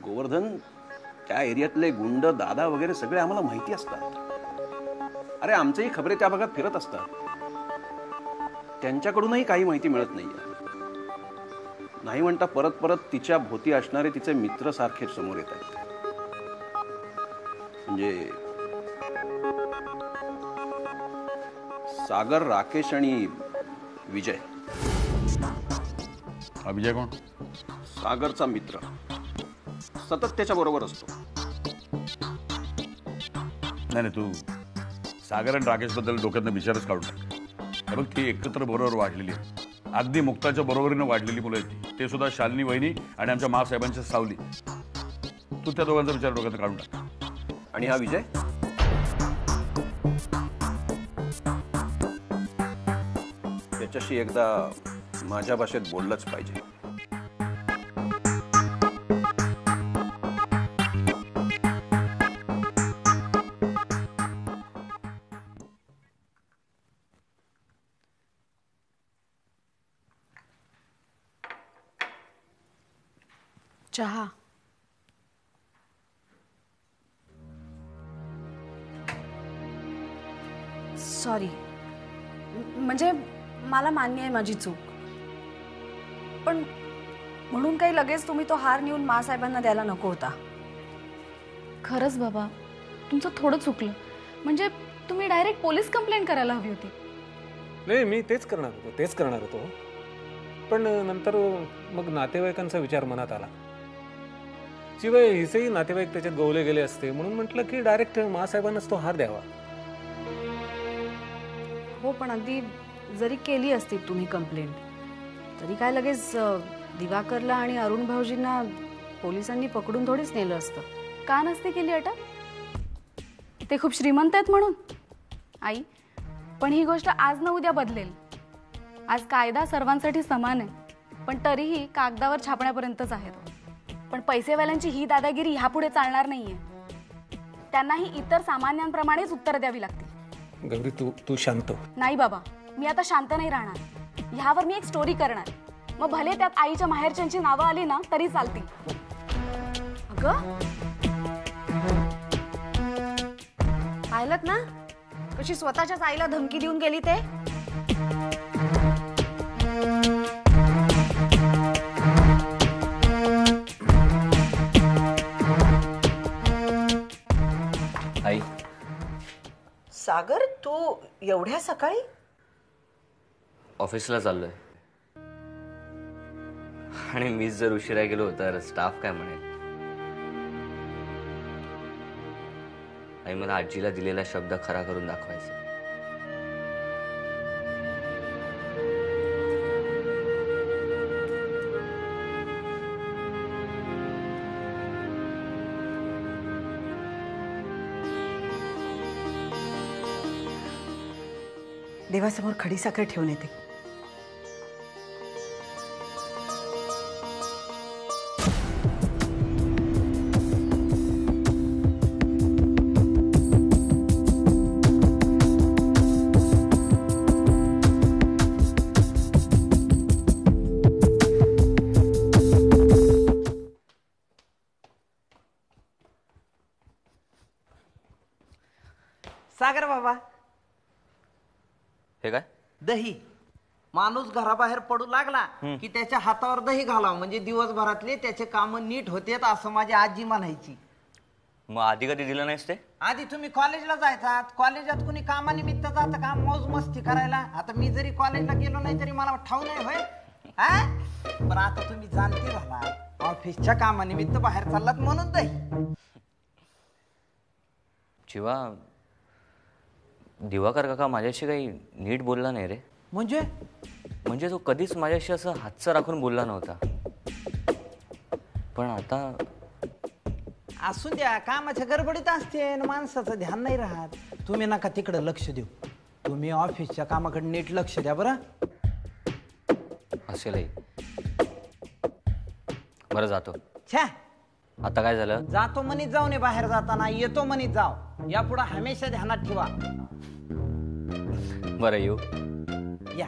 गोवर्धन, त्या एरियातले गुंड दादा वगैरे सगळे आम्हाला माहिती असतात. अरे आमचेही खबरे त्या भागात फिरत असतात. त्यांच्याकडूनही काही माहिती मिळत नाहीये. नाही म्हणता परत परत तिच्या भोवती असणारे तिचे मित्र सारखे समोर येत आहेत. म्हणजे सागर, राकेश आणि विजय. हा विजय कोण? सागरचा मित्र, सतत त्याच्या बरोबर असतो. नाही तू सागर आणि राकेश बद्दल डोक्यातनं विचारच काढून टाक. हे बघ, ती एकत्र बरोबर वाढलेली आहे. अगदी मुक्ताच्या बरोबरीनं वाढलेली मुलं आहेत. ते सुद्धा शालिनी वहिनी आणि आमच्या मासाहेबांच्या सावली. तू त्या दोघांचा विचार डोक्यातनं काढून टाक. आणि हा विजय, त्याच्याशी एकदा माझ्या भाषेत बोललंच पाहिजे. चहा. सॉरी, म्हणजे मला मान्य आहे माझी चूक, पण म्हणून काही लगेच तुम्ही तो हार नेऊन मासाहेबांना द्यायला नको होता. खरंच बाबा, तुमचं थोडं चुकलं. म्हणजे तुम्ही डायरेक्ट पोलीस कंप्लेंट करायला हवी होती. नाही, मी तेच करणार होतो पण नंतर मग नातेवाईकांचा विचार मनात आला. शिवाय हिचेही नातेवाईक त्याच्यात गोवले गेले असते, म्हणून म्हटलं की डायरेक्ट मासाहेबांनाच तो हार द्यावा. हो, पण अगदी जरी केली असती तुम्ही कंप्लेंट, तरी काय लगेच दिवाकरला आणि अरुण भाऊजींना पोलिसांनी पकडून थोडीच नेलं असतं. का नसते केली अटक? ते खूप श्रीमंत आहेत म्हणून? आई, पण ही गोष्ट आज ना उद्या बदलेल. आज कायदा सर्वांसाठी समान आहे, पण तरीही कागदावर छापण्यापर्यंतच आहे. पण पैसेवाल्यांची ही दादागिरी ह्यापुढे चालणार नाहीये. त्यांनाही इतर सामान्यांप्रमाणेच उत्तर द्यावी लागतील. गौरी, तू शांत हो. नाही बाबा, मी आता शांत नाही राहणार. ह्यावर मी एक स्टोरी करणार. मग भले त्यात आईच्या माहेरच्यांची नावं आली ना तरी चालतील. अगं, पाहिलत ना कशी स्वतःच्याच आईला धमकी देऊन गेली ते. आई, सागर, तू एवढ्या सकाळी? ऑफिसला चाललोय. आणि मीच जर उशिरा गेलो तर स्टाफ काय म्हणेल? आई, मला आजीला दिलेला शब्द खरा करून दाखवायचा. देवासमोर खडी साखर ठेवून येते. सागर बाबा, हे काय? दही. माणूस घराबाहेर पडू लागला की त्याच्या हातावर दही घालावं, म्हणजे दिवसभरातले त्याचे काम नीट होतेत, असं माझी आजी म्हणायची. मग आधी कधी दिलं नाहीस ते? आधी तुम्ही कॉलेजला जायचात. कॉलेजात कुणी कामानिमित्त जातं का मौज मस्ती करायला? आता मी जरी कॉलेजला गेलो नाही तरी मला ठाऊ नाही होय. पण आता तुम्ही जाणते झाला, ऑफिसच्या कामानिमित्त बाहेर चाललात म्हणून दही. शिवा, दिवाकर काका माझ्याशी काही नीट बोलला नाही रे. म्हणजे तो कधीच माझ्याशी असं हातचं राखून बोलला नव्हता. पण आता असू द्या, कामाच्या गडबडीत असते, माणसाचं ध्यान नाही राहत. तुम्ही नका तिकडं लक्ष देऊ, तुम्ही ऑफिसच्या कामाकडे नीट लक्ष द्या बरं. असेलही. बरं, जातो. छा, आता काय झालं? जातो म्हणीत जाऊ नये, बाहेर जाताना येतो म्हणीत जाव. यापुढे हमेशा ध्यानात ठेवा. बरं, येऊ. या.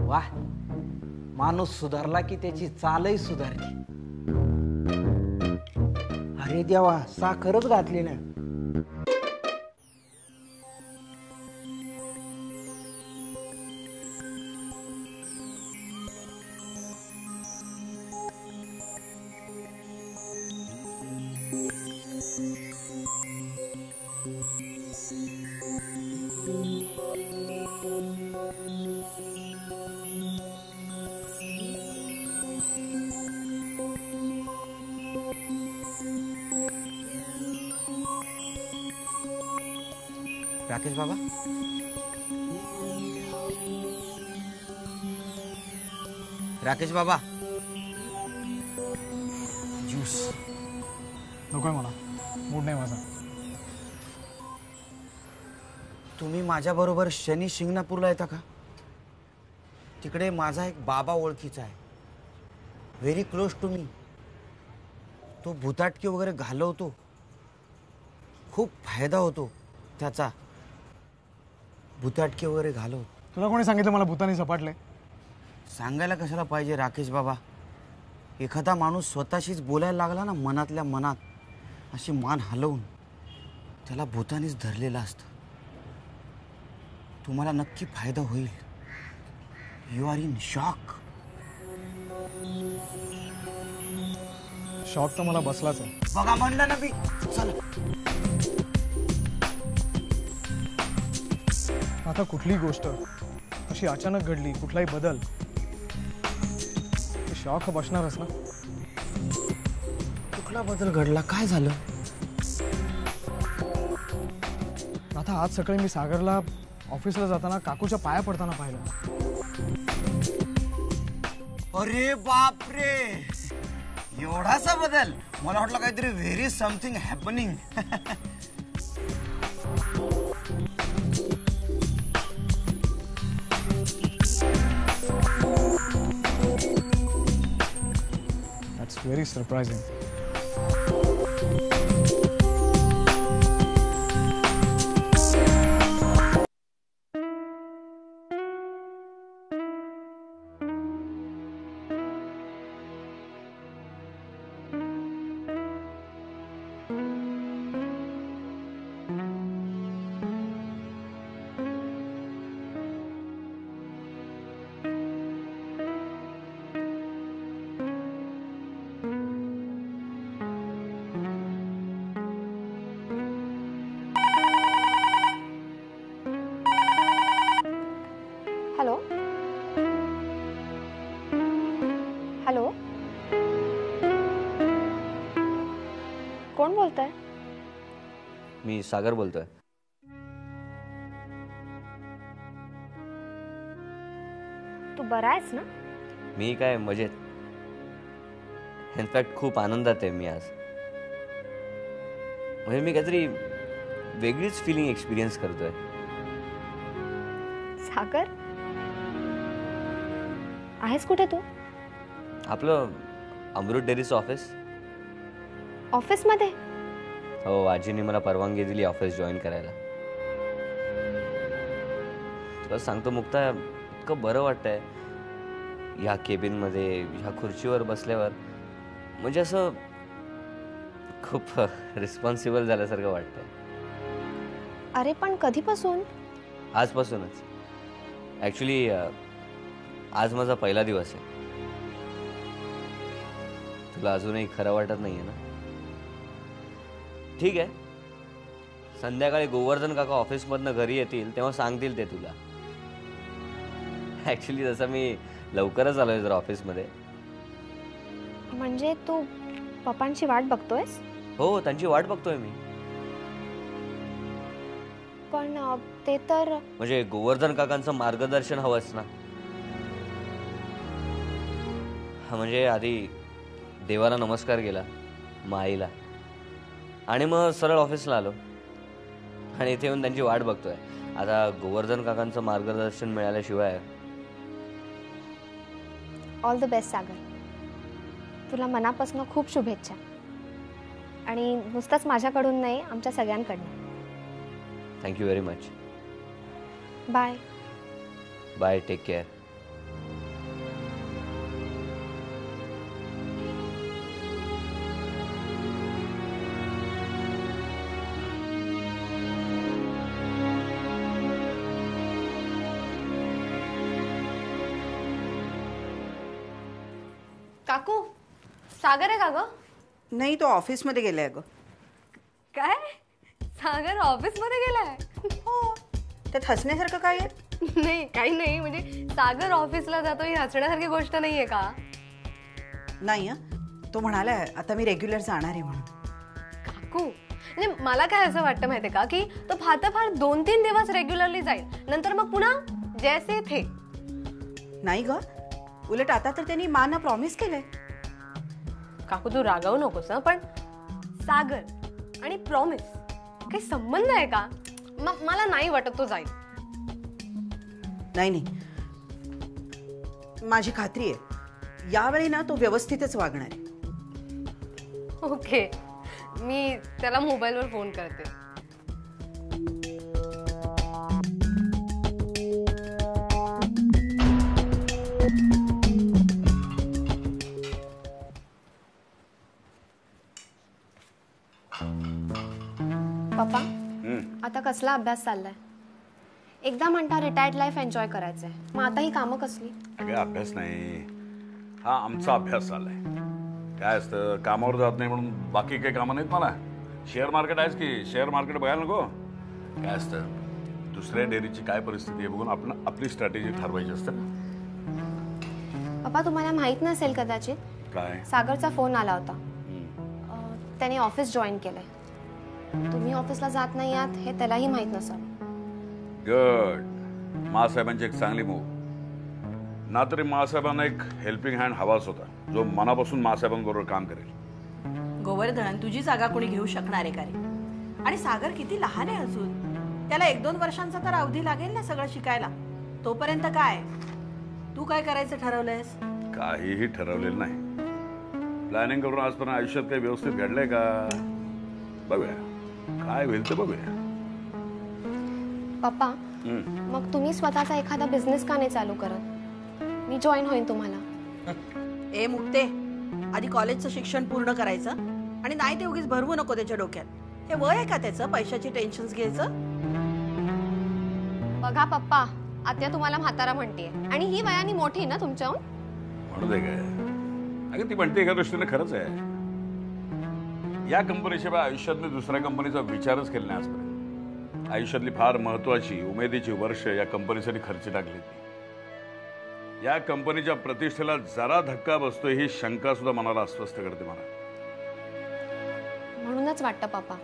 वाह, माणूस सुधारला की त्याची चालही सुधारली. अरे देवा, साखरच घातली ना. राकेश बाबा, राकेश बाबा, ज्यूस नकोय मला, मूड नाही माझा. तुम्ही माझ्या बरोबर शनी शिंगणापूरला येता का? तिकडे माझा एक बाबा ओळखीचा आहे, व्हेरी क्लोज टू मी. तो भुताटकी वगैरे घालवतो, खूप फायदा होतो त्याचा. भुताटकी वगैरे घालवतो. तुला कोणी सांगितलं मला भूतानी झपाटले? सांगायला कशाला पाहिजे राकेश बाबा. एखादा माणूस स्वतःशीच बोलायला लागला ना मनातल्या मनात, अशी मान हलवून, त्याला भूतानीच धरलेलं असतं. तुम्हाला नक्की फायदा होईल. You are in shock. Shock तर मला बसलाच आहे. बघा म्हणलं ना मी. चला. आता कुठली गोष्ट अशी अचानक घडली, कुठलाही बदल, शॉक बसणारच ना. कुठला बदल घडला? काय झालं? आता आज सकाळी मी सागरला ऑफिसला जाताना काकूच्या पाया पडताना पाहिलं. अरे बापरे, एवढासा बदल? मला वाटलं काहीतरी very something happening. That's very surprising. Hello hello, कोण बोलतंय? मी सागर बोलतोय. तू बरा आहेस ना? मी काय मजेत. इनफॅक्ट खूप आनंदात आहे मी आज. म्हणजे मी काहीतरी वेगळीच फिलिंग एक्सपिरियन्स करतोय. सागर, आहेस कुठे तू? आपलं अमृत डेअरीचं ऑफिस. ऑफिसमध्ये? हो, आजीने मला परवानगी दिली ऑफिस जॉईन करायला. तुला सांगतो मुक्ता, इतकं बरं वाटतंय ह्या केबिनमध्ये, ह्या खुर्चीवर बसल्यावर. म्हणजे असं खूप रिस्पॉन्सिबल झाल्यासारखं वाटतंय. अरे पण कधीपासून? आजपासूनच. ॲक्च्युली आज माझा पहिला दिवस आहे. तुला अजूनही खरं वाटत नाहीये ना? ठीक आहे, संध्याकाळी गोवर्धन काका ऑफिसमधनं घरी येतील तेव्हा सांगतील ते तुला. ॲक्च्युली तसं मी लवकरच आलोय जरा ऑफिसमध्ये. म्हणजे तू पप्पांची वाट बघतोयस? हो, त्यांची वाट बघतोय मी. पण ते तर म्हणजे गोवर्धन काकांचं मार्गदर्शन हवंच ना. म्हणजे आधी देवाला नमस्कार केला, माईला, आणि मग सरळ ऑफिसला आलो आणि इथे येऊन त्यांची वाट बघतोय. आता गोवर्धन काकांचं मार्गदर्शन मिळाल्याशिवाय. All the best Sagar. तुला मनापासून खूप शुभेच्छा. आणि नुसतंच माझ्याकडून नाही, आमच्या सगळ्यांकडनं. Thank you very much. Bye. Bye, take care. काकू सागर आहे का ग? नाही, तो ऑफिसमध्ये गेलाय ग. काय सागर ऑफिस मध्ये गेलाय? हो, त्यात हसण्यासारखं काय आहे? नाही काही नाही, म्हणजे सागर ऑफिसला जातो ही हसण्यासारखी गोष्ट नाहीये का? नाही तो म्हणालाय आता मी रेग्युलर जाणार आहे म्हणून. काकू म्हणजे मला काय असं वाटतं माहितीये का की तो फार 2-3 दिवस रेग्युलरली जाईल, नंतर मग पुन्हा जैसे थे. नाही ग, उलट आता तर त्यांनी माना प्रॉमिस केलंय. काकू तू रागावू नकोस हं, पण सागर आणि प्रॉमिस काही संबंध आहे का? मला नाही वाटत तो जाईल. नाही, माझी खात्री आहे यावेळी ना तो व्यवस्थितच वागणार आहे. ओके, मी त्याला मोबाईलवर फोन करते. पप्पा आता कसला अभ्यास चाललाय? एकदा म्हणता रिटायर्ड लाईफ एन्जॉय करायचंय, मग आता ही कामं कसली? अगं अभ्यास नाही, हा आमचा अभ्यास चाललाय. काय असतं, कामावर जात नाही म्हणून बाकी काही कामं नाहीत मला. शेअर मार्केट आहेच की, शेअर मार्केट बघायला नको. काय असतं, दुसऱ्या डेअरीची काय परिस्थिती आहे बघून आपण आपली स्ट्रॅटेजी ठरवायची असते ना. पप्पा तुम्हाला माहित नसेल कदाचित, काय? सागरचा फोन आला होता. त्याने ऑफिस जॉईन केलंय. तुम्ही ऑफिसला जात नाही आहात हे त्यालाही माहित नसेल. गुड. मासाहेबांची एक चांगली मूव. ना तरी मासाहेबांना एक हेल्पिंग हँड हवाच होता, जो मनापासून मासाहेबांबरोबर काम करेल. गोवर्धन, तुझी जागा कोणी घेऊ शकणार आहे का रे? आणि सागर किती लहान आहे अजून, त्याला 1-2 वर्षांचा तर अवधी लागेल ना सगळं शिकायला. तोपर्यंत काय तू काय करायचं ठरवलंयस? काहीही ठरवलेलं नाही. प्लॅनिंग करून आजपर्यंत आयुष्यात काही व्यवस्थित घडलंय का बघूया, काय होईल ते बघूया. पप्पा मग तुम्ही स्वतःचा एखादा बिझनेस का नाही चालू करत? मी जॉईन होईन तुम्हाला. ए मुक्ते, आधी कॉलेजचं शिक्षण पूर्ण करायचं आणि नाही ते उगीच भरवू नको त्याच्या डोक्यात. हे वय आहे का त्याचं पैशाची टेन्शन्स घ्यायचं? बघा पप्पा, आत्या तुम्हाला म्हातारा म्हणतेय आणि ही वयाने मोठी ना तुमच्याहून. म्हणू दे काय, अगं ती म्हणते एका दृष्टीने खरंच आहे. या कंपनीशिवाय आयुष्यात मी दुसऱ्या कंपनीचा विचारच केला नाही आजपर्यंत. आयुष्यातली फार महत्वाची उमेदीची वर्ष या कंपनीसाठी खर्ची टाकली. या कंपनीच्या प्रतिष्ठेला जरा धक्का बसतोय ही शंका सुद्धा मनाला अस्वस्थ करते मला. म्हणूनच वाटतं पप्पा,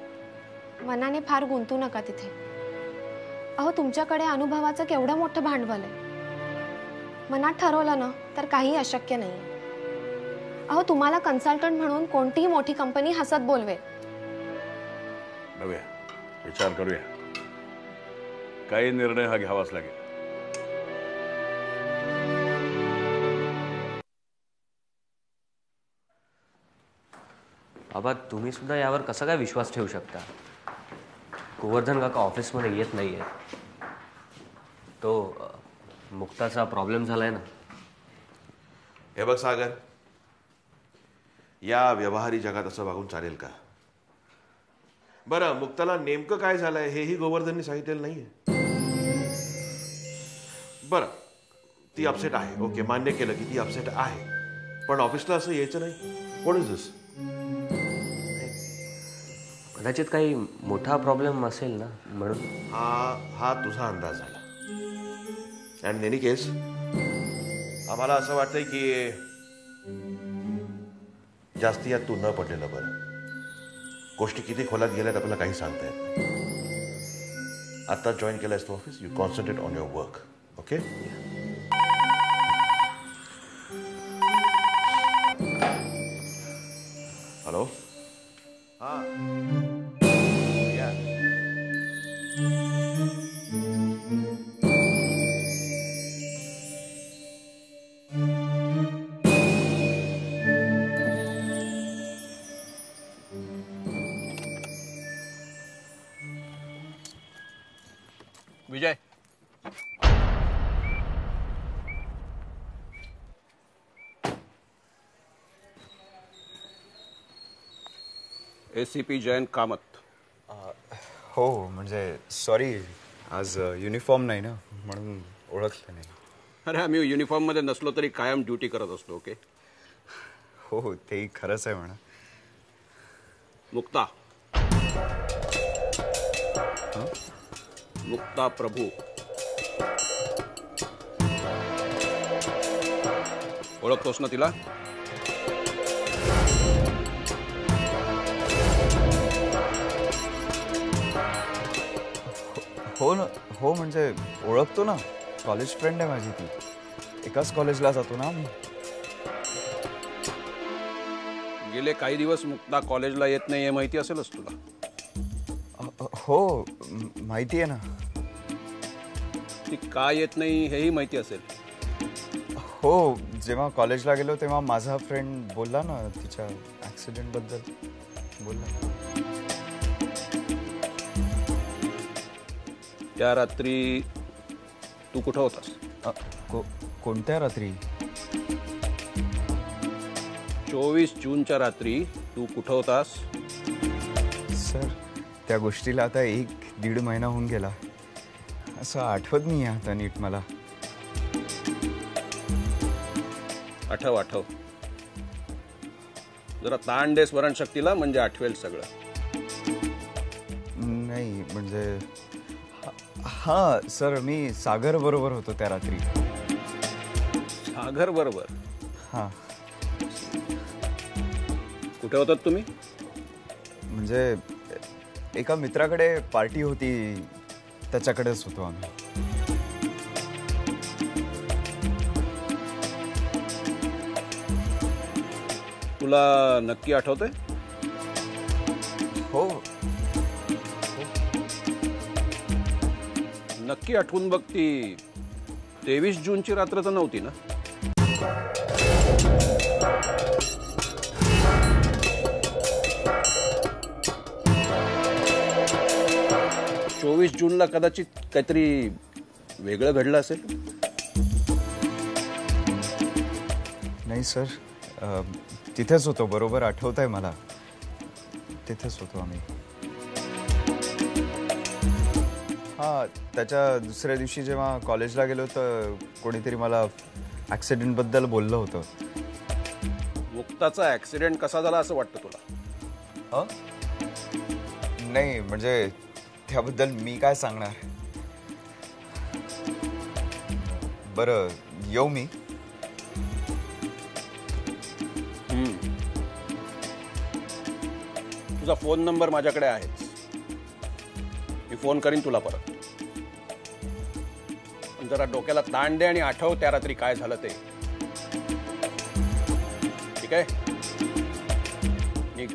मनाने फार गुंतू नका तिथे. अहो तुमच्याकडे अनुभवाचं केवढं मोठं भांडवल आहे. मनात ठरवलं ना तर काही अशक्य नाही. अहो तुम्हाला कन्सल्टंट म्हणून कोणतीही मोठी कंपनी हसत बोलवेल. बघूया, विचार करूया, काही निर्णय हा घ्यावाच लागेल. बाबा तुम्ही सुद्धा यावर कसा काय विश्वास ठेवू शकता? गोवर्धन काका ऑफिसमध्ये येत नाहीये. तो मुक्ताचा प्रॉब्लेम झालाय ना. हे बघ सागर, या व्यवहारी जगात असं वागून चालेल का? बरं, मुक्ताला नेमकं काय झालंय हेही गोवर्धननी सांगितलेलं नाहीये. बरं, ती अपसेट आहे, ओके, मान्य केलं की ती अपसेट आहे, पण ऑफिसला असं यायचं नाही. व्हॉट इज दिस? कदाचित काही मोठा प्रॉब्लेम असेल ना म्हणून. हा तुझा अंदाज झाला. अँड इन एनी केस आम्हाला असं वाटतंय की जास्ती यात तू न पडलेलं बरं. गोष्टी किती खोलात गेल्यात आपल्याला काही सांगता येत नाही. आता जॉईन केलंयस तू office, you concentrate on your work, okay? Hello, हां, या. विजय, ACP जयंत कामत. हो, म्हणजे सॉरी, आज युनिफॉर्म नाही ना म्हणून ओळखलं नाही. अरे आम्ही युनिफॉर्ममध्ये नसलो तरी कायम ड्युटी करत असतो. ओके, हो तेही खरंच आहे म्हणा. मुक्ता मुक्ता प्रभू ओळखतोस ना तिला? हो ना, हो म्हणजे ओळखतो ना, कॉलेज फ्रेंड आहे माझी ती. एकाच कॉलेजला जातो ना आम्ही. गेले काही दिवस मुक्ता कॉलेजला येत नाही हे माहिती असेलच तुला. हो माहिती आहे ना. ती का येत नाही हेही माहिती असेल. हो जेव्हा कॉलेजला गेलो तेव्हा माझा फ्रेंड बोलला ना तिच्या ऍक्सिडेंट बद्दल बोलला. त्या रात्री तू कुठं होतास? कोणत्या रात्री? 24 जूनच्या रात्री तू कुठं होतास? सर त्या गोष्टीला आता 1-1.5 महिना होऊन गेला. असं आठवत नाही आता नीट मला. आठव आठव जरा ताण दे स्मरणशक्तीला, म्हणजे आठवेल सगळं. नाही म्हणजे हा सर मी सागर बरोबर होतो त्या रात्री. सागर बरोबर? हा. कुठे होतात तुम्ही? म्हणजे एका मित्राकडे पार्टी होती त्याच्याकडेच होतो आम्ही. तुला नक्की आठवतंय? हो. नक्की आठवून बघ, ती 23 जूनची रात्र तर नव्हती ना? चोवीस जूनला कदाचित काहीतरी वेगळं घडलं असेल. नाही सर तिथेच होतो, बरोबर आठवत आहे मला. तिथेच होतो आम्ही. हा त्याच्या दुसऱ्या दिवशी जेव्हा कॉलेजला गेलो तर कोणीतरी मला ऍक्सिडेंट बद्दल बोललं होतं. मुक्ताचा ऍक्सिडेंट कसा झाला असं वाटतं तुला? नाही म्हणजे त्याबद्दल मी काय सांगणार. बरं येऊ मी? तुझा फोन नंबर माझ्याकडे आहेच. मी फोन करीन तुला परत. पण जरा डोक्याला ताण दे आणि आठव त्या रात्री काय झालं ते. ठीक आहे? निघ.